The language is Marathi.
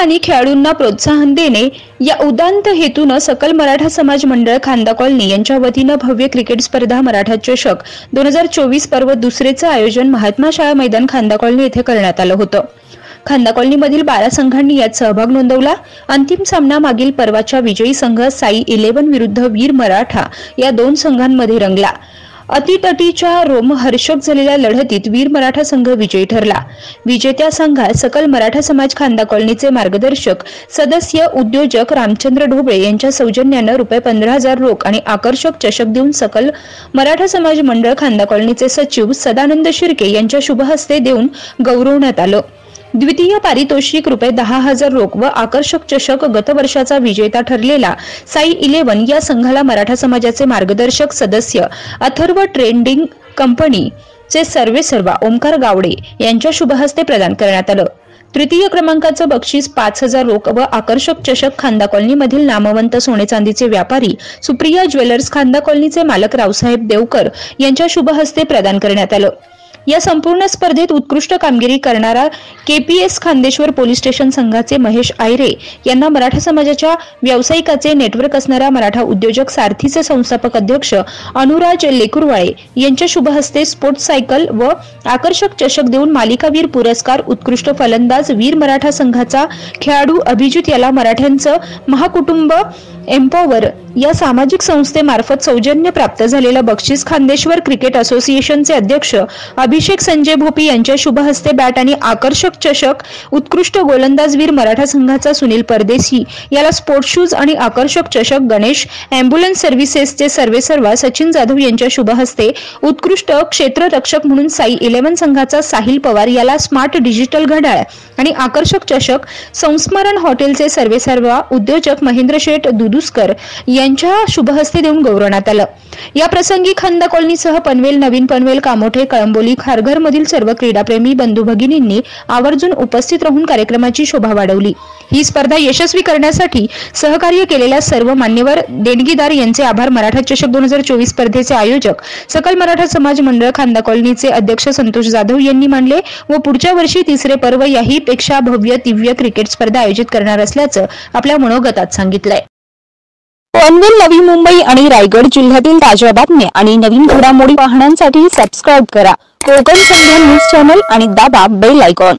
आणि खेळाडूंना प्रोत्साहन देणे या उदात्त हेतूने सकल मराठा समाज मंडळ खांदा कॉलनी यांच्या वतीने भव्य क्रिकेट स्पर्धा मराठा चषक 2024 पर्व दुसरेचे आयोजन महात्मा शाळा मैदान खांदा कॉलनी येथे करण्यात आले होते। खांदा कॉलनीमधील 12 संघांनी यात सहभाग नोंदवला। अंतिम सामना मागील पर्वाच्या विजयी संघ साई 11 विरुद्ध वीर मराठा या दोन संघांमध्ये रंगला। अतितटीच्या रोमहर्षक झालेल्या लढतीत वीर मराठा संघ विजयी ठरला। विजेत्या संघात सकल मराठा समाज खांदा कॉलनीचे मार्गदर्शक सदस्य उद्योजक रामचंद्र ढोबळे यांच्या सौजन्याने ₹15,000 रोख आणि आकर्षक चषक देऊन सकल मराठा समाज मंडळ खांदा कॉलनीचे सचिव सदानंद शिर्के यांच्या शुभ हस्ते देऊन गौरवण्यात आले। द्वितीय पारितोषिक ₹10,000 रोख व आकर्षक चषक गत वर्षाचा विजेता ठरलेला साई 11 या संघाला मराठा समाजाचे मार्गदर्शक सदस्य अथर्व ट्रेडिंग कंपनीचे सर्वेसर्वा ओमकार गावडे यांच्या शुभ हस्ते प्रदान करण्यात आले। तृतीय क्रमांकाचे बक्षीस 5,000 रोख व आकर्षक चषक खांदा कॉलनीमधील नामवंत सोने चांदीचे व्यापारी सुप्रिया ज्वेलर्स खांदा कॉलनीचे मालक रावसाहेब देवकर यांच्या शुभ हस्ते प्रदान करण्यात आले। या संपूर्ण स्पर्धेत उत्कृष्ट कामगिरी करणारा केपीएस खांदेश्वर पोलीस स्टेशन संघाचे महेश आयरे यांना मराठा समाजाच्या व्यावसायिकाचे नेटवर्क असणारा मराठा उद्योजक सारथीचे संस्थापक अध्यक्ष अनुराज लेकुरवाळे यांच्या शुभ हस्ते स्पोर्ट्स सायकल व आकर्षक चषक देऊन मालिकावीर पुरस्कार, उत्कृष्ट फलंदाज वीर मराठा संघाचा खेळाडू अभिजित याला मराठ्यांचं महाकुटुंब एम्पॉवर या सामाजिक संस्थेमार्फत सौजन्य प्राप्त झालेलं बक्षीस, खांदेश्वर क्रिकेट असोसिएशनचे अध्यक्ष अभिषेक संजय भोपी यांच्या शुभ हस्ते बॅट आणि आकर्षक चषक, उत्कृष्ट गोलंदाज वीर मराठा संघाचा सुनील परदेशी याला स्पोर्ट्स शूज आणि आकर्षक चषक, गणेश अँब्युलन्स सर्व्हिसेसचे सर्वेसर्वा सचिन जाधव यांच्या शुभ हस्ते उत्कृष्ट क्षेत्ररक्षक म्हणून साई 11 संघाचा साहिल पवार याला स्मार्ट डिजिटल घड्याळ आणि आकर्षक चषक, संस्मरण हॉटेलचे सर्वेसर्वा उद्योजक महेंद्र शेठ दुदुस्कर यांच्या शुभ हस्ते देऊन गौरवण्यात आलं। या प्रसंगी खांदा कॉलनीसह पनवेल, नवीन पनवेल, कामोठे, कळंबोली, खारघर मधील सर्व क्रीडाप्रेमी बंधू भगिनींनी आवर्जून उपस्थित राहून कार्यक्रमाची शोभा वाढवली। ही स्पर्धा यशस्वी करण्यासाठी सहकार्य केलेल्या सर्व मान्यवर देणगीदार यांचे आभार। मराठा चषक 2024 स्पर्धेचे आयोजक सकल मराठा समाज मंडळ खांदा कॉलनीचे अध्यक्ष संतोष जाधव यांनी मानले व पुढच्या वर्षी तिसरे पर्व याही पेक्षा भव्य दिव्य क्रिकेट स्पर्धा आयोजित करणार असल्याचं आपल्या मनोगतात सांगितलंय। पनवेल, नवी मुंबई आणि रायगड जिल्ह्यातील ताज्या बातम्या आणि नवीन घडामोडी पाहण्यासाठी सबस्क्राइब करा कोकण संध्या न्यूज चॅनल आणि दाबा बेल आयकॉन।